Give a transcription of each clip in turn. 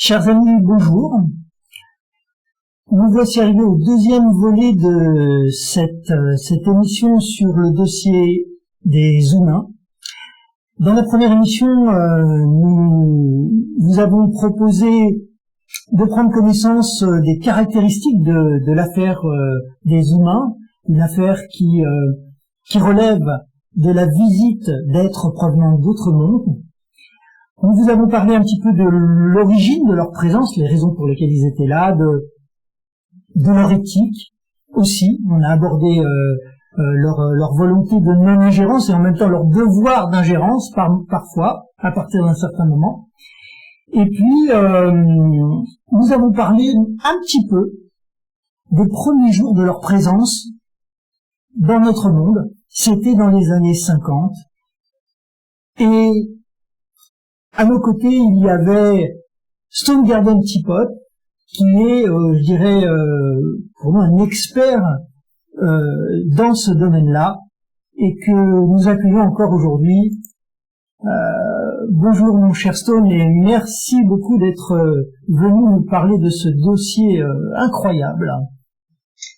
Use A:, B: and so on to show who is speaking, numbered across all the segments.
A: Chers amis, bonjour. Nous voici arrivés au deuxième volet de cette émission sur le dossier des humains. Dans la première émission, nous avons proposé de prendre connaissance des caractéristiques de l'affaire des humains, une affaire qui relève de la visite d'êtres provenant d'autres mondes. Nous vous avons parlé un petit peu de l'origine de leur présence, les raisons pour lesquelles ils étaient là, de leur éthique aussi. On a abordé leur volonté de non-ingérence et en même temps leur devoir d'ingérence parfois, à partir d'un certain moment. Et puis, nous avons parlé un petit peu des premiers jours de leur présence dans notre monde. C'était dans les années 50. Et à nos côtés, il y avait Stone Garden Teapot, qui est, je dirais, pour nous un expert dans ce domaine-là, et que nous accueillons encore aujourd'hui. Bonjour mon cher Stone, et merci beaucoup d'être venu nous parler de ce dossier incroyable.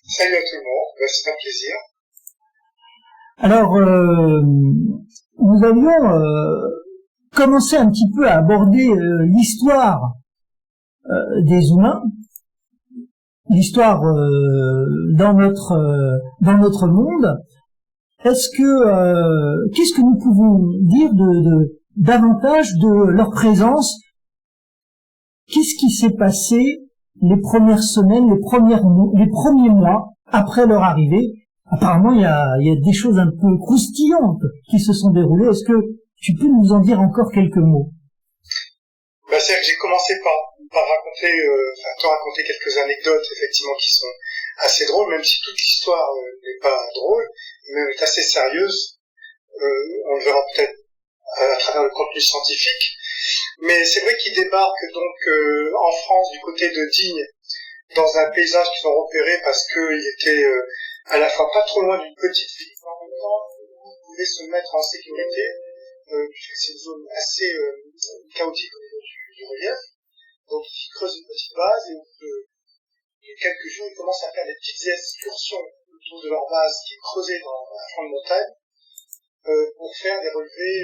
B: Salut à tout le monde, c'est un plaisir.
A: Alors, nous avions commencé un petit peu à aborder l'histoire des humains, l'histoire dans notre monde. Qu'est-ce que nous pouvons dire davantage de leur présence? Qu'est-ce qui s'est passé les premières semaines, les premiers mois après leur arrivée? Apparemment, il y a des choses un peu croustillantes qui se sont déroulées. Est-ce que tu peux nous en dire encore quelques mots?
B: C'est que j'ai commencé par raconter, te raconter quelques anecdotes, effectivement, qui sont assez drôles, même si toute l'histoire n'est pas drôle, mais est assez sérieuse. On le verra peut-être à travers le contenu scientifique. Mais c'est vrai qu'ils débarquent donc en France, du côté de Digne, dans un paysage qu'ils ont repéré parce qu'il était à la fois pas trop loin d'une petite ville, en même temps, ils pouvaient se mettre en sécurité, puisque c'est une zone assez chaotique au niveau du relief. Donc ils creusent une petite base et au bout de quelques jours, ils commencent à faire des petites excursions autour de leur base qui est creusée dans la flanc de montagne pour faire des relevés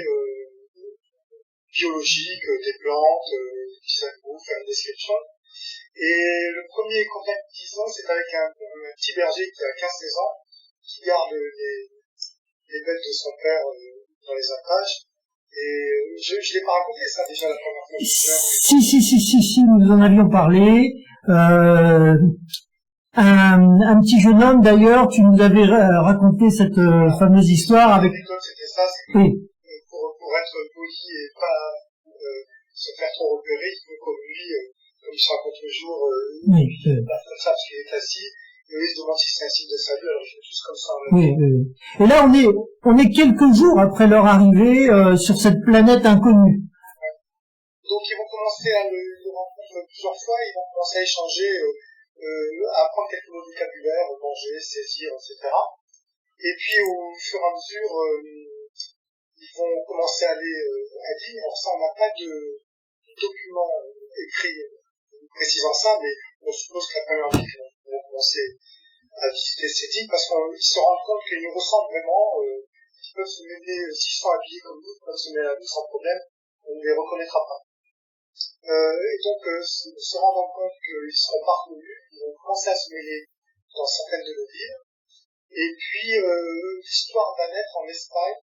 B: biologiques, des plantes, des petits animaux, faire une description. Et le premier contact qu'ils ont, c'est avec un petit berger qui a 15-16 ans, qui garde les bêtes de son père dans les alpages. Et je l'ai pas raconté ça déjà la première fois.
A: Si, nous en avions parlé. Un petit jeune homme d'ailleurs, tu nous avais raconté cette fameuse histoire avec.
B: C'était ça, c'est que pour être poli et pas se faire trop repérer, il faut comme lui, comme il se raconte toujours, comme ça parce qu'il est assis. Et lui, il se demande si c'est un signe de salut, alors je fais tous comme ça.
A: Oui. Et là, on est quelques jours après leur arrivée sur cette planète inconnue.
B: Ouais. Donc, ils vont commencer à le rencontrer plusieurs fois, ils vont commencer à échanger, à apprendre quelques mots de vocabulaire, manger, saisir, etc. Et puis, au fur et à mesure, ils vont commencer à aller à Digne. Alors ça, on n'a pas de document écrit précisant ça, mais on suppose que la première vie qu'ils vont commencer à visiter ces Dignes parce qu'ils se rendent compte qu'ils nous ressemblent vraiment, ils peuvent se mêler, s'ils sont habillés comme nous, ils peuvent se mêler à nous sans problème, on ne les reconnaîtra pas. Et donc, se rendant compte qu'ils seront pas reconnus, ils vont commencer à se mêler dans certaines de nos villes. Et puis, l'histoire va naître en Espagne,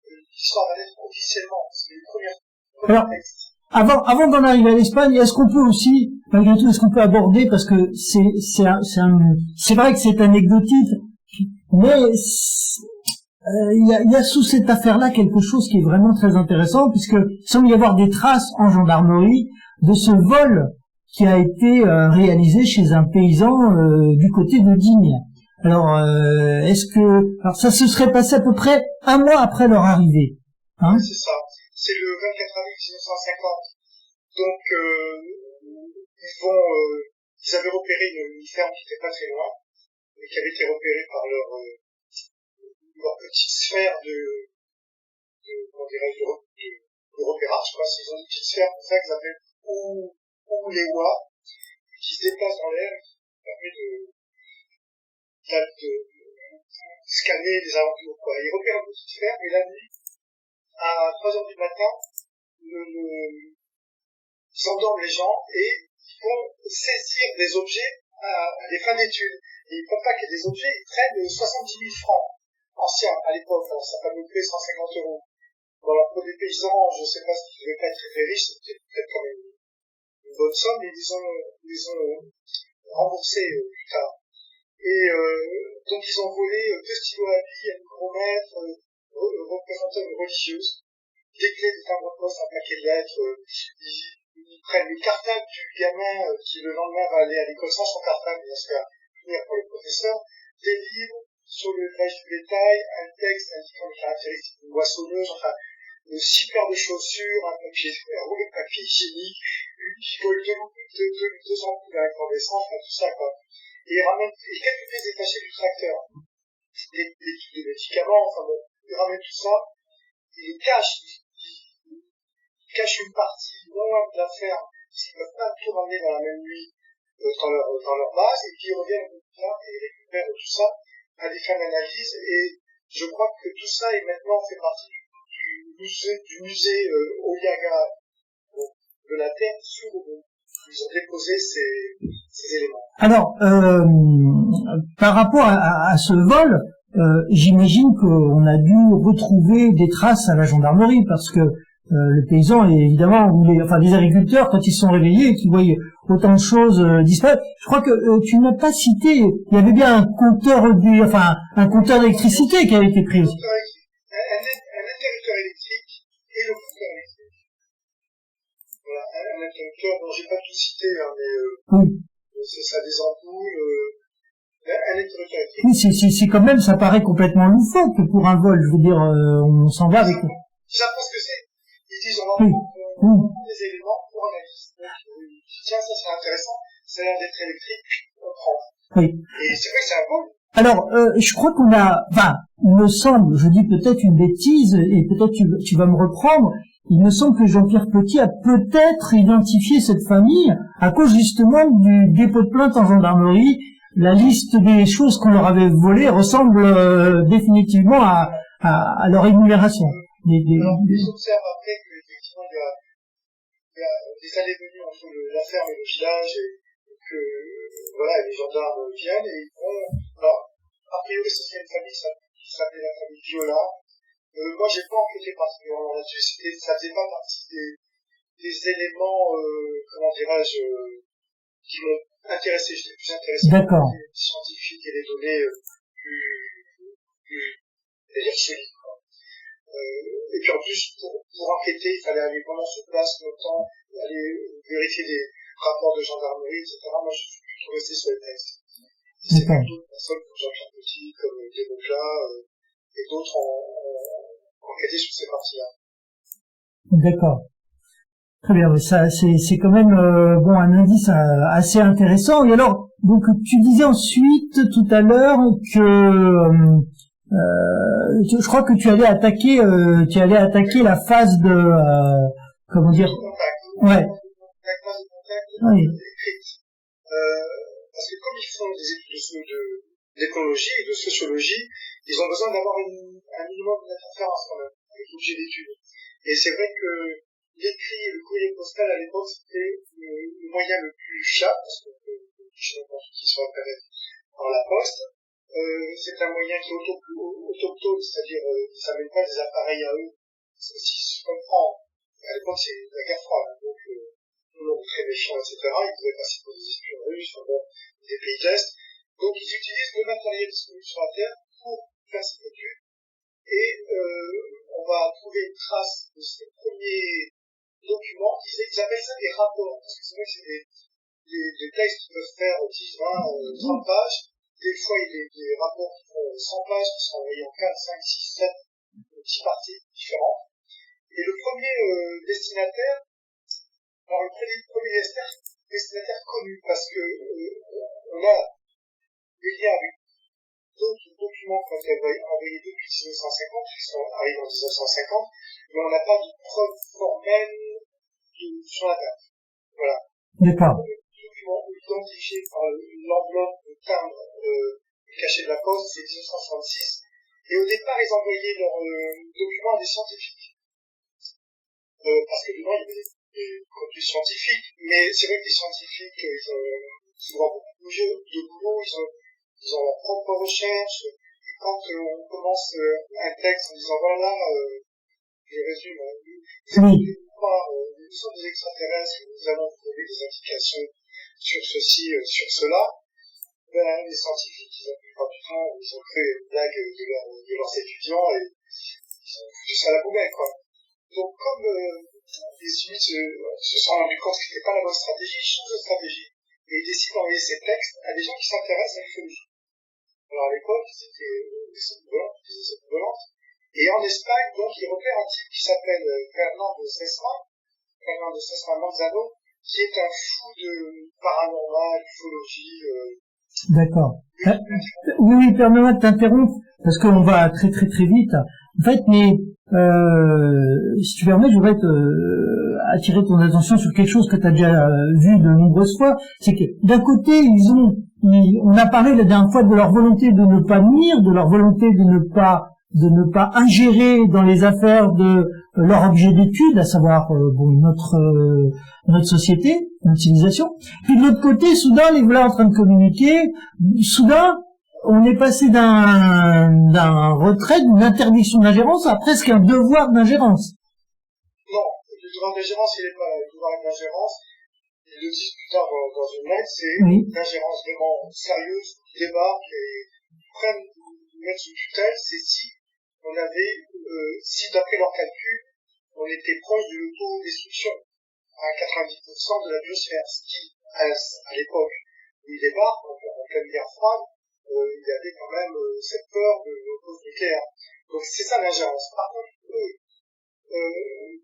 B: l'histoire va naître officiellement, c'est les premiers textes.
A: Avant d'en arriver à l'Espagne, est-ce qu'on peut aussi, malgré tout, est-ce qu'on peut aborder, parce que c'est vrai que c'est anecdotique, mais il y a sous cette affaire-là quelque chose qui est vraiment très intéressant, puisque il semble y avoir des traces en gendarmerie de ce vol qui a été réalisé chez un paysan du côté de Digne. Alors, alors ça se serait passé à peu près un mois après leur arrivée, hein?
B: C'est ça. C'est le 24 avril 1950. Donc, ils avaient repéré une ferme qui n'était pas très loin, et qui avait été repérée par leur petite sphère de repérage, quoi. Ils ont une petite sphère, pour ça qu'ils appellent, où ou l'EWA, qui se déplace dans l'air et qui permet de scanner les alentours, quoi. Ils repèrent un petit sphère, et la nuit, à 3 heures du matin, ils endorment les gens et ils vont saisir des objets à des fins d'études. Et ils ne peuvent pas qu'il y ait des objets, ils prennent 70 000 francs anciens à l'époque, alors ça peut nous coûter 150 euros. Bon, alors pour des paysans, je ne sais pas s'ils ne devaient pas être très riches, c'était peut-être quand même une bonne somme, mais ils ont remboursé plus tard. Et donc ils ont volé 2 stylos à billes, un micromètre, représentant une religieuse, des clés de timbre de poste, un paquet de lettres, ils prennent le cartable du gamin qui le lendemain va aller à l'école sans son cartable, il va se faire punir pour le professeur, des livres sur le l'élevage du bétail, un texte indiquant les caractéristiques d'une moissonneuse, enfin 6 paires de chaussures, un rouleau de papier hygiénique, une pivole, deux ampoules à incandescence, enfin tout ça quoi. Et ils ramènent quelques pièces détachées du tracteur, des médicaments, enfin bon, ils ramènent tout ça, ils les cachent, ils cachent une partie loin de la ferme, parce qu'ils ne peuvent pas tout ramener dans la même nuit dans leur base, et puis ils reviennent plus tard et ils récupèrent tout ça à des fins d'analyse, et je crois que tout ça est maintenant fait partie du musée Oyaga de la Terre, où ils ont déposé ces éléments.
A: Alors, par rapport à ce vol, j'imagine qu'on a dû retrouver des traces à la gendarmerie, parce que le paysan, évidemment, les agriculteurs, quand ils se sont réveillés et qu'ils voyaient autant de choses disparaître, je crois que tu n'as pas cité, il y avait bien un compteur d'électricité qui avait été pris.
B: Un interrupteur électrique et le compteur électrique. Voilà, un interrupteur dont j'ai pas tout cité, mais c'est ça, des ampoules, un interrupteur électrique.
A: Oui, c'est quand même, ça paraît complètement loufoque pour un vol, je veux dire, on s'en va avec...
B: Ils apprennent ce que c'est. Ils disent, on va prendre des éléments pour analyse. Donc, tiens, ça c'est intéressant, ça a l'air d'être électrique, on prend.
A: Oui.
B: Et c'est vrai que c'est un vol.
A: Alors, je crois qu'on a, il me semble, je dis peut-être une bêtise, et peut-être tu vas me reprendre, il me semble que Jean-Pierre Petit a peut-être identifié cette famille à cause justement du dépôt de plainte en gendarmerie. La liste des choses qu'on leur avait volées ressemble définitivement à leur énumération.
B: Alors, ils observent après qu'effectivement il y a des allées-venues entre la ferme et le village, et que voilà, les gendarmes viennent et ils vont. Alors, a priori, c'est une famille qui s'appelait la famille Viola. Moi, j'ai pas enquêté particulièrement là-dessus. Ça faisait pas partie des éléments, comment dirais-je, qui m'ont intéressé. J'étais plus intéressé par les scientifiques et les données plus solides. Et puis en plus, pour enquêter, il fallait aller vraiment sur place, longtemps, aller vérifier des rapports de gendarmerie, etc. Moi, je suis plutôt resté sur les textes. C'est plutôt des personnes comme Jean-Pierre Petit, comme Desmoclas, et d'autres ont enquêté sur ces parties-là.
A: D'accord. Très bien, mais ça, c'est quand même un indice assez intéressant. Et alors, donc tu disais ensuite tout à l'heure que je crois que tu allais attaquer la phase de comment dire.
B: Ouais. La phase de contact écrite. Parce que comme ils font des études d'écologie et de sociologie, ils ont besoin d'avoir un minimum d'interférence quand même avec l'objet d'étude. Et c'est vrai que l'écrit et le courrier postal à l'époque c'était le moyen le plus fiable, parce que je ne pense qu'ils soient appelés par la poste. C'est un moyen qui est autochtone, c'est-à-dire qu'ils n'amènent pas des appareils à eux. Si je comprends, à l'époque c'est la guerre froide, donc nous on est très méchants, etc. Ils pouvaient passer pour des espions russes, des pays de l'Est. Donc ils utilisent le matériel disponible sur la Terre pour faire ces études. Et on va trouver une trace de ces premiers documents. Ils appellent ça des rapports, parce que c'est vrai que c'est des textes qui peuvent faire 10, 20, 30 pages. Des fois, il y a des rapports qui font 100 pages, qui sont envoyés en 4, 5, 6, 7 petites parties différentes. Et le premier destinataire, alors le premier destinataire connu, parce que on a des liens avec d'autres documents qui ont été envoyés depuis 1950, qui sont arrivés en 1950, mais on n'a pas de preuve formelle sur la date. Voilà.
A: D'accord.
B: Document identifié par l'enveloppe de timbre cachée de la Poste, c'est 1966. Et au départ, ils envoyaient leurs documents à des scientifiques. Parce que dedans, il y avait des contenus scientifiques. Mais c'est vrai que les scientifiques, ils ont souvent beaucoup de boulot, ils ont leur propre recherche. Et quand on commence un texte en disant, voilà, je résume, nous sommes des extraterrestres, nous allons trouver des indications sur ceci, sur cela, ben, les scientifiques, ils ont pris pas du temps, ils ont fait une blague de leurs étudiants et ils ont foutu ça à la poubelle, quoi. Donc, comme les Suisses se sont rendus compte que c'était pas la bonne stratégie, ils changent de stratégie. Et ils décident d'envoyer ces textes à des gens qui s'intéressent à l'ufologie. Alors, à l'époque, c'était des saules volantes. Et en Espagne, donc, ils repèrent un type qui s'appelle Fernando Sesma Manzano, qui est un fou de paranormal, d'ufologie.
A: D'accord. Oui, permets-moi de t'interrompre, parce qu'on va très très très vite. En fait, mais si tu permets, je voudrais attirer ton attention sur quelque chose que tu as déjà vu de nombreuses fois. C'est que d'un côté, on a parlé la dernière fois de leur volonté de ne pas nuire, de leur volonté de ne pas ingérer dans les affaires de leur objet d'étude, à savoir notre société, notre civilisation. Puis de l'autre côté, soudain, les voilà en train de communiquer. Soudain, on est passé d'un retrait, d'une interdiction d'ingérence à presque un devoir d'ingérence.
B: Non, le devoir d'ingérence, il n'est pas le devoir d'ingérence. Ils le disent plus tard dans une lettre, c'est une ingérence vraiment sérieuse, qui débarque et prennent mettre sous tutelle, c'est si on avait, si d'après leurs calculs, on était proche de l'autodestruction à 90% de la biosphère, ce qui, à l'époque où ils débarquent, en pleine guerre froide, il y avait quand même cette peur de l'holocausme nucléaire. Donc c'est ça l'ingérence. Par contre, eux,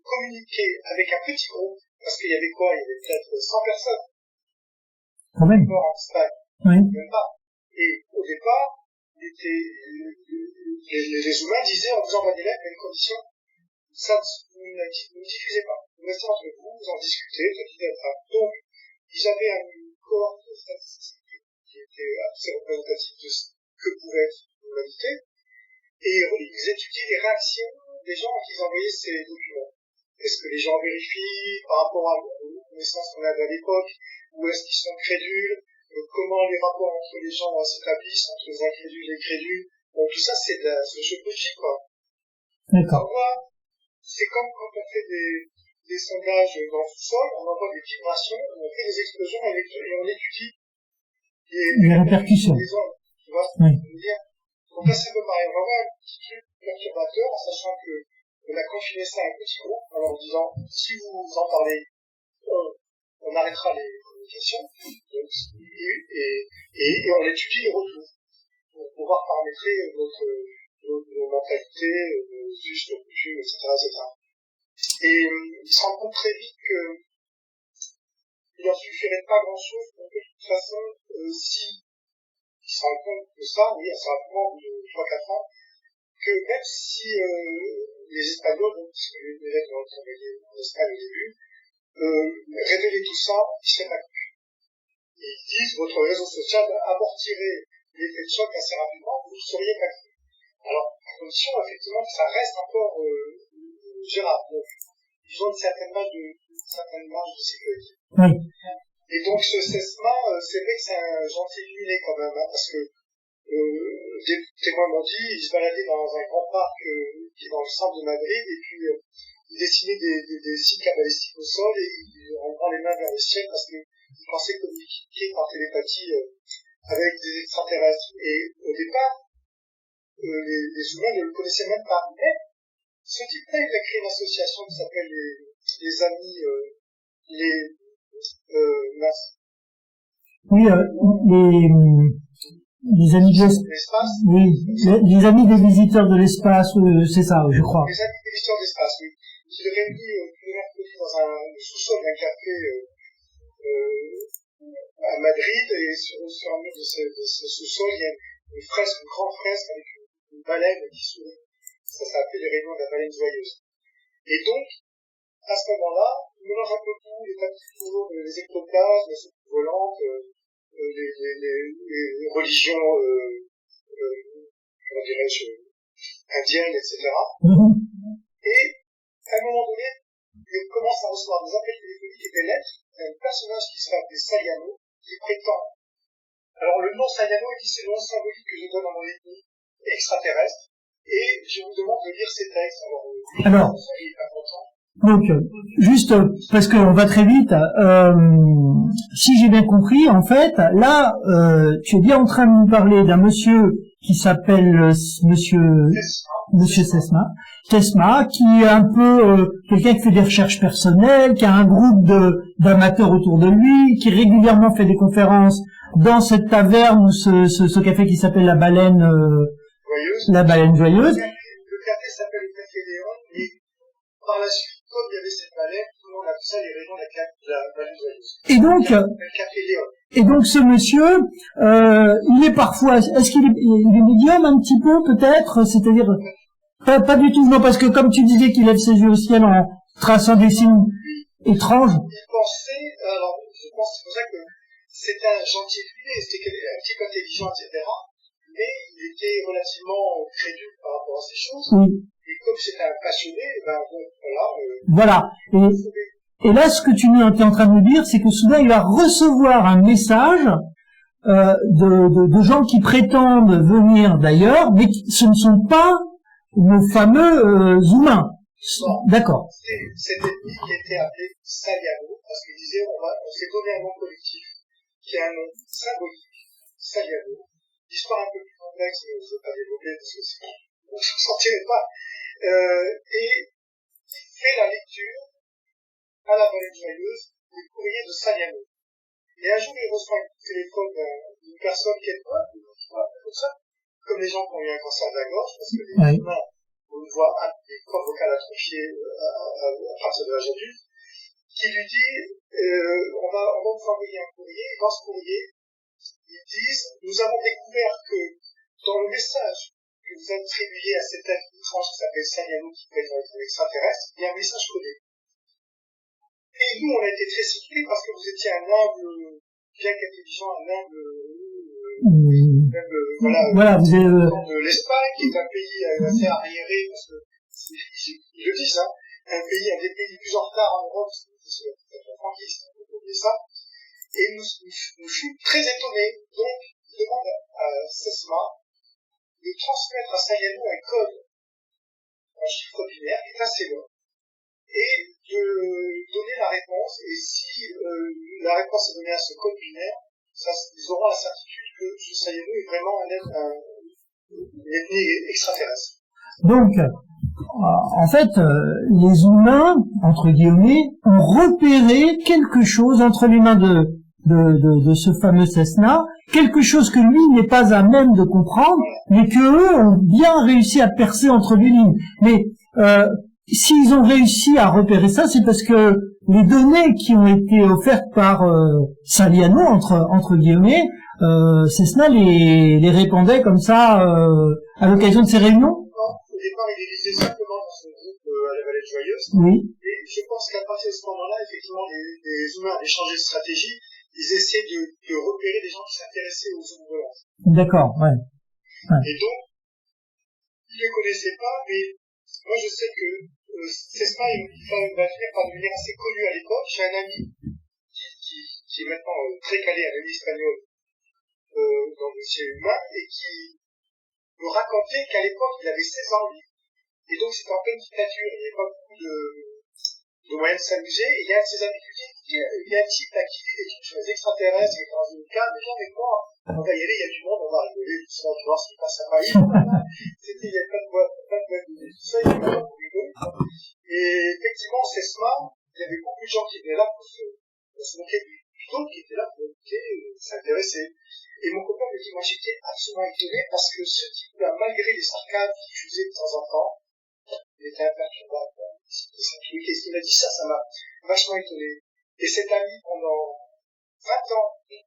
B: communiquer avec un petit groupe, parce qu'il y avait quoi? Il y avait peut-être 100 personnes.
A: Quand même.
B: En Espagne.
A: Oui.
B: Même pas. Et au départ, les humains disaient en faisant vanilla à une condition, ça, vous ne diffusez pas. Vous restez entre vous, vous en discutez, donc, ils avaient une cohorte de statistiques qui était assez représentative de ce que pouvait être l'humanité, et ils étudiaient les réactions des gens à qui ils envoyaient ces documents. Est-ce que les gens vérifient par rapport aux connaissances qu'on avait à l'époque, ou est-ce qu'ils sont crédules, comment les rapports entre les gens s'établissent, entre les incrédules et les crédules. Bon, tout ça, c'est de la sociologie, quoi.
A: D'accord.
B: C'est comme quand on fait des sondages dans le sous-sol, on envoie des vibrations, on fait des explosions et on étudie
A: les répercussions.
B: Tu vois ce que je veux dire? Donc là, c'est un peu pareil. On va avoir un petit truc perturbateur, en sachant que on a confiné ça à un petit groupe, en leur disant, si vous en parlez, on arrêtera les communications, et on étudie les retours, pour pouvoir paramétrer nos mentalités, nos us, nos coutumes, etc., etc. Et ils se rendent compte très vite que il leur suffirait pas grand chose pour que de toute façon, si ils se rendent compte de ça, oui, assez rapidement, au bout de 3-4 ans, que même si les Espagnols, donc, parce que les lettres ont été envoyées en Espagne au début, révéler tout ça, ils seraient pas cru. Et ils disent, votre réseau social amortirait l'effet de choc assez rapidement, vous ne seriez pas cru. Alors, à condition, effectivement, que ça reste encore gérable. Donc, ils ont une certaine marge de sécurité.
A: Oui.
B: Et donc, ce CESMA, c'est vrai que c'est un gentil illuminé quand même, hein, parce que des témoins m'ont dit, ils se baladaient dans un grand parc qui est dans le centre de Madrid, et puis ils dessinaient des signes cabalistiques au sol, et ils rendraient les mains vers le ciel parce qu'ils pensaient communiquer par télépathie avec des extraterrestres. Et au départ, les humains ne le connaissaient même pas. Mais ce type-là, il a créé une association qui s'appelle les amis,
A: oui, les amis de l'espace. Oui, les amis des visiteurs de l'espace, c'est ça, je crois.
B: Les amis des visiteurs de l'espace, oui. Qui le réunit tous les mercredis dans un sous-sol d'un café à Madrid, et sur un mur de ce sous-sol, il y a une grande fresque avec une baleine qui sourit. Ça s'appelle les réunions de la baleine joyeuse. Et donc, à ce moment-là, mélange un peu tout, les tapis toujours, les ectoplasmes, les soucoupes volantes, les religions, comment dirais-je, indiennes, etc. Et, à un moment donné, il commence à recevoir des appels téléphoniques et des lettres d'un personnage qui se fait appeler Sayano, qui prétend. Alors, le nom Sayano est dit c'est le nom symbolique que je donne à mon ethnie extraterrestre, et je vous demande de lire ces textes.
A: Alors,
B: il est pas content.
A: donc, juste parce qu'on va très vite, si j'ai bien compris, en fait, là, tu es bien en train de nous parler d'un monsieur qui s'appelle Monsieur Tesma, qui est un peu quelqu'un qui fait des recherches personnelles, qui a un groupe d'amateurs autour de lui, qui régulièrement fait des conférences dans cette taverne ou ce café qui s'appelle la Baleine Joyeuse.
B: Le café s'appelle le Café Léon, et par la suite, comme il y avait cette baleine, tout le monde a appelé ça les rayons de la Baleine Joyeuse. Le Café Léon.
A: Et donc ce monsieur, il est parfois, est-ce qu'il est médium un petit peu peut-être, c'est-à-dire pas du tout, non, parce que comme tu disais qu'il lève ses yeux au ciel en traçant des signes étranges.
B: Il pensait, alors je pense c'est pour ça que c'était un gentil fidèle, c'était un petit peu intelligent, etc. Mais il était relativement crédule par rapport à ces choses.
A: Oui.
B: Et comme c'était un passionné, ben bon,
A: voilà. Et là, ce que tu es en train de nous dire, c'est que soudain, il va recevoir un message de gens qui prétendent venir d'ailleurs, mais ce ne sont pas nos fameux humains.
B: Non.
A: D'accord.
B: Cet ennemi qui était appelé Sayano, parce qu'il disait on s'est donné un nom collectif qui est un nom symbolique, Sayano. L'histoire un peu plus complexe, mais je ne veux pas développer parce que on ne s'en sortirait pas. Et il fait la lecture à la Baleine Joyeuse du courrier de Sayano. Et un jour, il reçoit un téléphone d'une personne qui est comme ça, comme les gens qui ont eu un cancer de la gorge, parce que les humains, on le voit, des cordes vocales atrophiées à partir de l'âge adulte, qui lui dit on va vous envoyer un courrier, et dans ce courrier, ils disent nous avons découvert que dans le message que vous attribuez à cet être étrange qui s'appelle Sayano, qui peut être un extraterrestre, il y a un message codé. Et nous, on a été très surpris parce que vous étiez un humble, bien qu'intelligent, un humble,
A: voilà, vous êtes
B: de l'Espagne, qui est un pays assez arriéré, parce que ils le disent, hein, un des pays les plus en retard en Europe, c'est le franquisme, on peut oublier ça. Et nous fûmes très étonnés. Donc, il demande à Sesma de transmettre à Sayano un code, un chiffre binaire, qui est assez long, et de donner la réponse. Et si la réponse est donnée à ce code binaire, ils auront la certitude que Sayano est vraiment une ethnie extraterrestre.
A: Donc, en fait, les humains, entre guillemets, ont repéré quelque chose entre les mains de ce fameux Cessna, quelque chose que lui n'est pas à même de comprendre, mais que eux ont bien réussi à percer entre les lignes. Mais s'ils ont réussi à repérer ça, c'est parce que les données qui ont été offertes par Saliano, entre guillemets, Cessna les répandait comme ça à l'occasion de ces réunions.
B: Au départ, il les lisait simplement dans son groupe à la Baleine Joyeuse.
A: Oui.
B: Et je pense qu'à partir de ce moment-là, effectivement, les humains avaient changé de stratégie. Ils essaient de repérer des gens qui s'intéressaient aux ondes volantes.
A: D'accord, ouais.
B: Et donc, ils ne les connaissaient pas, mais moi je sais que Cessna, il va finir par devenir assez connu à l'époque. J'ai un ami qui est maintenant très calé à l'espagnol dans le dossier humain et qui me racontait qu'à l'époque, il avait 16 ans, lui. Et donc, c'était en pleine dictature. Il n'y avait pas beaucoup de moyens de s'amuser. Et il y a un de ses amis qui dit, il y a un type là qui dit des trucs sur les extraterrestres, qui est dans une cave, viens avec moi. On va y aller, il y a du monde, on va rigoler, tout ça, tu vois, s'il passe à Paris. C'était, il y avait pas de boîte de tout ça, il y avait pas pour rigoler. Et effectivement, Sesma, il y avait beaucoup de gens qui venaient là pour se moquer du d'autres qui étaient là pour écouter, s'intéresser. Et mon copain me dit, moi j'étais absolument étonné parce que ce type-là, malgré les sarcasmes qu'il faisait de temps en temps, il était imperturbable. Qu'est-ce qu'il a dit ça m'a vachement étonné. Et cet ami, pendant 20 ans, il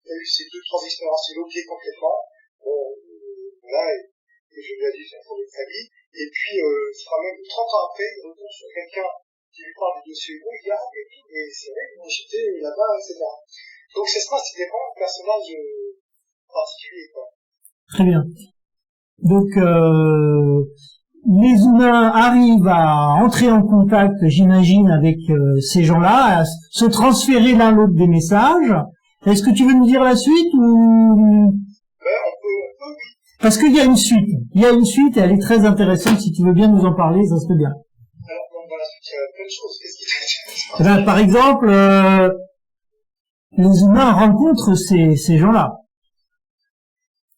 B: a eu ces 2-3 expériences, il a oublié complètement. Bon, voilà, et je lui ai dit, c'est pour une famille. Et puis, je crois même 30 ans après, il retourne sur quelqu'un qui lui parle du dossier Hugo, il dit, ah, oui, et c'est vrai, moi, j'étais là-bas, etc. Donc, Sesma, c'était vraiment un personnage, particulier, quoi.
A: Très bien. Donc, les humains arrivent à entrer en contact, j'imagine, avec ces gens-là, à se transférer l'un l'autre des messages. Est-ce que tu veux nous dire la suite ou...
B: On peut, oui.
A: Parce qu'il y a une suite. Il y a une suite et elle est très intéressante. Si tu veux bien nous en parler, ça serait bien.
B: Alors, dans la suite, il y a plein de choses. Qu'est-ce qui t'intéresse?
A: Par exemple, les humains rencontrent ces gens-là.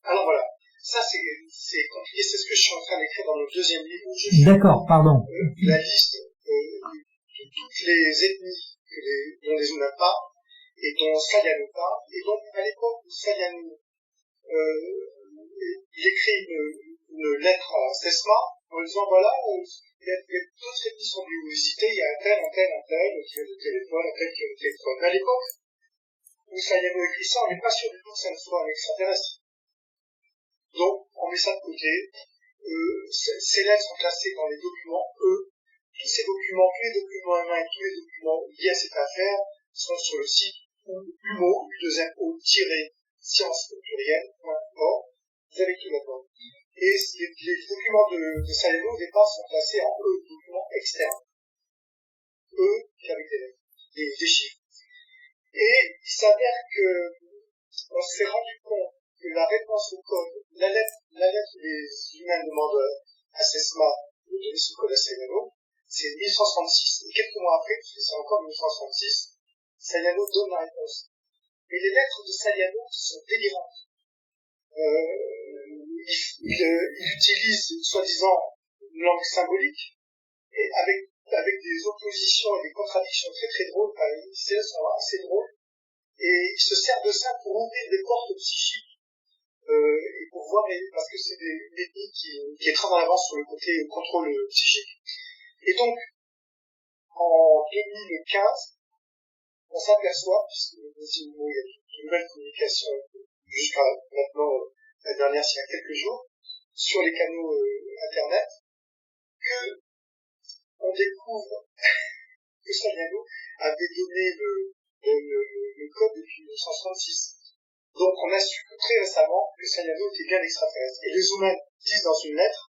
B: Alors voilà. Ça, c'est compliqué. C'est ce que je suis en train d'écrire dans le deuxième livre où je fais
A: D'accord, pardon.
B: la liste de toutes les ethnies dont les humains parlent et dont Sayano parle. Et donc, à l'époque où Sayano il écrit une lettre à Sesma en disant voilà, il y a d'autres ethnies qui sont venues vous visiter, il y a un tel qui a le téléphone, un tel qui a le téléphone. Mais à l'époque où Sayano écrit ça, on n'est pas sûr du tout que ça ne soit un extraterrestre. Donc, on met ça de côté. Ces lettres sont classées dans les documents E. Tous ces documents, tous les documents humains et tous les documents liés à cette affaire sont sur le site UMO, U2MO-science au pluriel.org. Vous avez tout là-dedans. Et les documents de Sayano, au départ, sont classés en E, documents externes. E, avec des lettres, des chiffres. Et il s'avère que on s'est rendu compte que la réponse au code, la lettre que les humains demandent à Sesma de donner ce code à Sayano, c'est 1166. Et quelques mois après, parce que c'est encore 1166, Sayano donne la réponse. Mais les lettres de Sayano sont délirantes. Il utilise, soi-disant, une langue symbolique, et avec des oppositions et des contradictions très très drôles, ces lettres sont assez drôles, et il se sert de ça pour ouvrir des portes psychiques, et pour voir, parce que c'est une ethnie qui est très en avance sur le côté contrôle psychique. Et donc, en 2015, on s'aperçoit, puisque il y a de nouvelles communications jusqu'à maintenant, la dernière, c'est il y a quelques jours, sur les canaux Internet, que on découvre que Sayano avait donné le code depuis 1966. Donc on a su très récemment que Sayano était bien extraterrestre. Et les humains disent dans une lettre,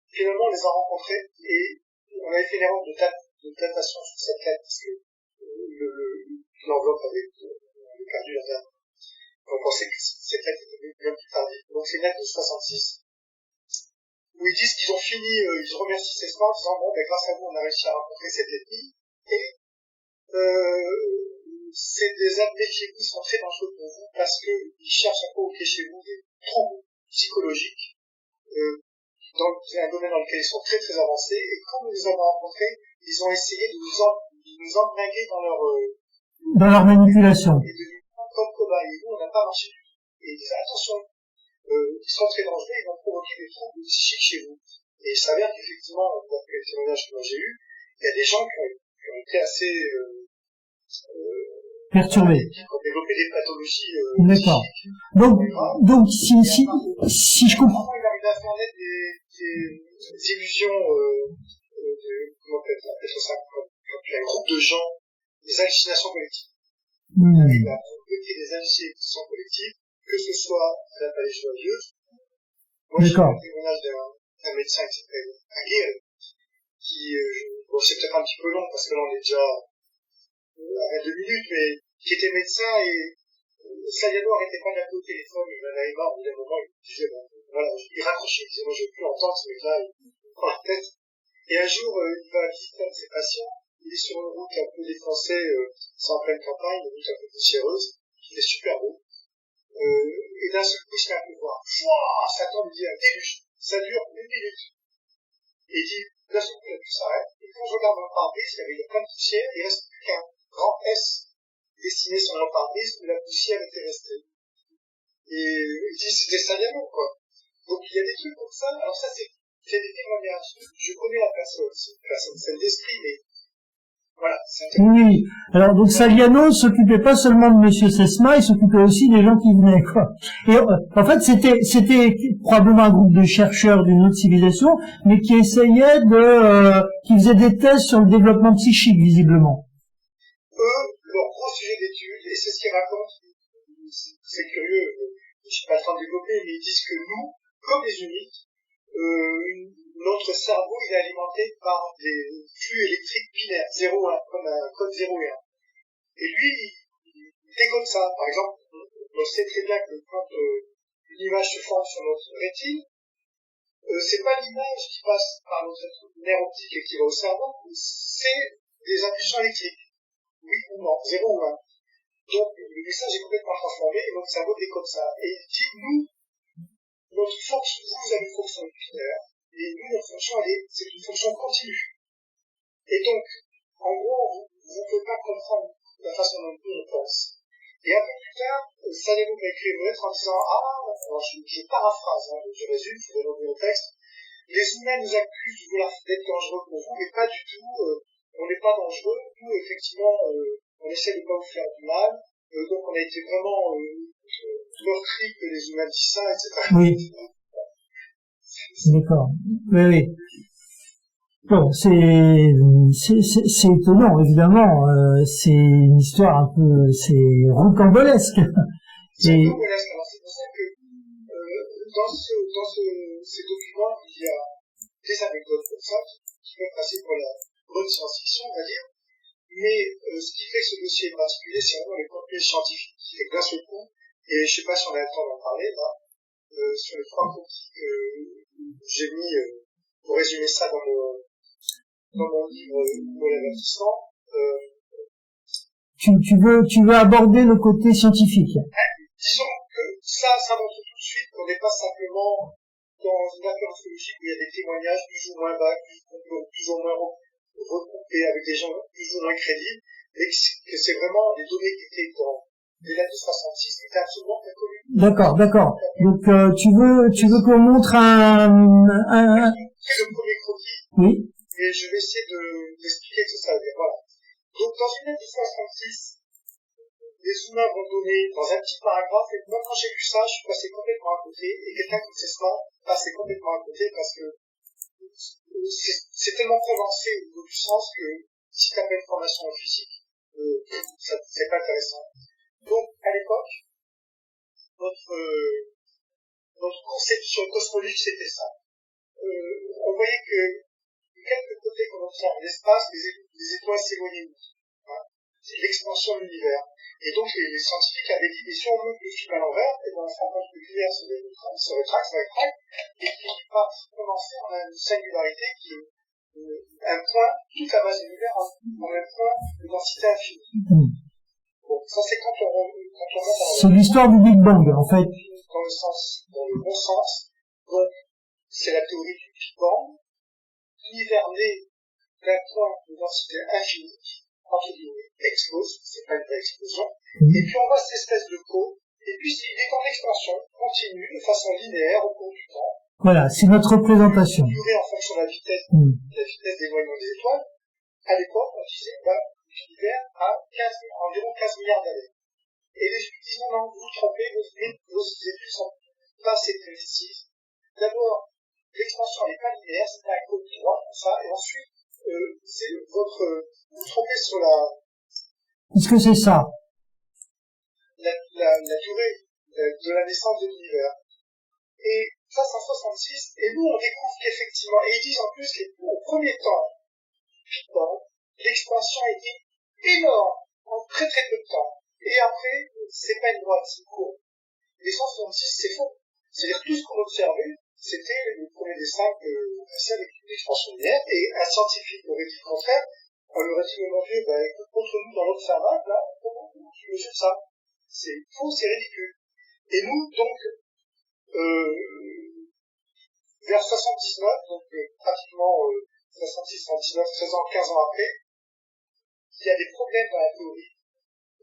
B: finalement on les a rencontrés et on avait fait une erreur de datation sur cette lettre parce que l'enveloppe avait perdu la date. On pensait que cette lettre était bien plus tardive. Donc c'est une lettre de 66 où ils disent qu'ils ont fini, ils remercient Sesma en disant bon, grâce à vous on a réussi à rencontrer cette ethnie et c'est des ethnies qui sont très dangereux pour vous parce qu'ils cherchent à provoquer chez vous des troubles psychologiques dans un domaine dans lequel ils sont très très avancés et quand nous les avons rencontrés, ils ont essayé de nous embringuer dans
A: leur manipulation.
B: Et de nous prendre comme cobayes. Et nous, on n'a pas marché du tout. Et ils disaient attention, ils sont très dangereux, ils vont provoquer des troubles psychiques chez vous. Et il s'avère qu'effectivement, d'après les témoignages que moi j'ai eus, il y a des gens qui ont été assez
A: perturbés,
B: qui ont développé des pathologies
A: psychiques. Donc si je comprends.
B: Il arrive à faire naître des illusions comment on appelle ça, quand il y a un groupe de gens, des hallucinations collectives. Il arrive à provoquer des hallucinations collectives, que ce soit à la palais joyeuse. Moi, j'ai un témoignage d'un médecin qui s'appelle Aguirre, qui, bon, c'est peut-être un petit peu long parce que là on est déjà à 2 minutes, mais qui était médecin et Sayano arrêtait pas d'appeler au téléphone, il en avait marre, au bout d'un moment, il disait, bon, voilà, il raccrochait, il disait, moi je veux plus entendre ce mec-là, il prend la tête. Et un jour, il va visiter un de ses patients, il est sur une route un peu défoncée, c'est en pleine campagne, une route un peu poussiéreuse, il fait super beau. Et d'un seul coup, il se met à pleuvoir. Fouah, ça tombe, il dit un déluge. Ça dure 1 minute. Et il dit, d'un seul coup, tout s'arrête. Et quand je regarde dans le pare-brise, il y avait plein de poussière, il reste plus qu'un grand S dessiné sur le pare-brise, où la poussière était restée. Et il dit, c'était Sayano, quoi. Donc il y a des trucs comme ça. Alors ça, c'est des témoignages. Je connais la personne, c'est une personne saine d'esprit, mais Voilà.
A: Oui. Alors donc Saliano s'occupait pas seulement de Monsieur Sesma, il s'occupait aussi des gens qui venaient, quoi. Et en fait, c'était probablement un groupe de chercheurs d'une autre civilisation, mais qui essayaient qui faisaient des thèses sur le développement psychique, visiblement.
B: Eux, leur gros sujet d'étude, et c'est ce qu'ils racontent, c'est curieux, je n'ai pas le temps de développer, mais ils disent que nous, comme les uniques, notre cerveau il est alimenté par des flux électriques binaires, 0 1, comme un code 0 et 1. Et lui, il décode ça. Par exemple, on sait très bien que quand une image se forme sur notre rétine, c'est pas l'image qui passe par notre nerf optique et qui va au cerveau, c'est des impulsions électriques. Oui ou non, 0 ou 1. Donc, le message est complètement transformé et notre cerveau décode ça. Et il dit, nous, notre fonction, vous avez une fonction binaire, et nous, notre fonction, c'est une fonction continue. Et donc, en gros, vous ne pouvez pas comprendre la façon dont nous on pense. Et un peu plus tard, Saliano m'a écrit une lettre en disant, alors je paraphrase, je résume, je vais revenir au texte, les humains nous accusent de vouloir d'être dangereux pour vous, mais pas du tout, on n'est pas dangereux, nous, effectivement, on essaie de ne pas vous faire du mal, donc on a été vraiment meurtri que les humains disent ça, etc.
A: Oui. D'accord. Oui, oui. Bon, c'est étonnant, évidemment. C'est une histoire un peu, c'est rocambolesque.
B: C'est rocambolesque. Alors c'est pour ça que dans ces documents, il y a des anecdotes comme ça qui peuvent passer pour la bonne science-fiction, on va dire. Mais ce qui fait que ce dossier est particulier, c'est vraiment les contenus scientifiques qui fait que d'un seul coup, et je sais pas si on a le temps d'en parler là, sur les 3 copies que j'ai mis pour résumer ça dans mon livre pour l'avertissement.
A: Tu veux aborder le côté scientifique.
B: Disons que ça montre tout de suite qu'on n'est pas simplement dans une affaire archéologique où il y a des témoignages plus ou moins vagues, plus ou moins recoupés avec des gens plus ou moins crédibles, mais que c'est vraiment des données qui étaient dans les lettres de 66 qui étaient absolument inconnues.
A: D'accord. Donc tu veux qu'on montre
B: C'est le premier croquis.
A: Oui.
B: Et je vais essayer d'expliquer ce que ça veut dire. Voilà. Donc dans une lettre de 66, les humains vont donner dans un petit paragraphe, et moi quand j'ai lu ça, je suis passé complètement à côté, et quelqu'un comme Sesma passé complètement à côté parce que c'est tellement condensé au niveau du sens que si tu as pas une formation en physique, c'est pas intéressant. Donc à l'époque, notre conception cosmologique c'était ça. On voyait que de quelques côtés qu'on observe l'espace, les étoiles s'éloignaient. C'est l'expansion de l'univers. Et donc les scientifiques avaient dit, et si on monte le film à l'envers, et ben on se rend compte que l'univers se rétracte, et qui finit par se condenser en une singularité qui est un point, toute la base de l'univers en un point de densité infinie. Bon, ça c'est quand on monte
A: c'est l'histoire du Big Bang, en fait.
B: Dans le bon sens. Donc, c'est la théorie du Big Bang. L'univers né d'un point de densité infinie, entre guillemets, explose, c'est pas une vraie explosion, et puis on voit cette espèce de cône, et puis il est en expansion continue, de façon linéaire au cours du temps.
A: Voilà, c'est notre représentation.
B: Durée en fonction de la vitesse d'éloignement des étoiles. À l'époque, on disait, l'univers a environ 15 milliards d'années. Et les gens disent, non, vous vous trompez, vos études sont pas assez précises. D'abord, l'expansion n'est pas linéaire, c'est un cône droit, comme ça, et ensuite, vous trompez sur
A: Est-ce que c'est ça?
B: La durée de la naissance de l'univers. Et ça, c'est en 66, et nous, on découvre qu'effectivement, et ils disent en plus qu'au premier temps, l'expansion a été énorme, en très très peu de temps. Et après, c'est pas une droite, c'est une courbe. Les 166, c'est faux. C'est-à-dire que tout ce qu'on observait, c'était le premier dessin qu'on passait avec une expansion linéaire, et un scientifique aurait dit le contraire, on lui aurait dit, mais mon Dieu, écoute, contre nous dans l'observable, là, comment tu mesures ça? C'est faux, c'est ridicule. Et nous, donc, vers 79, donc pratiquement 66, 79, 16 ans, 15 ans après, il y a des problèmes dans la théorie,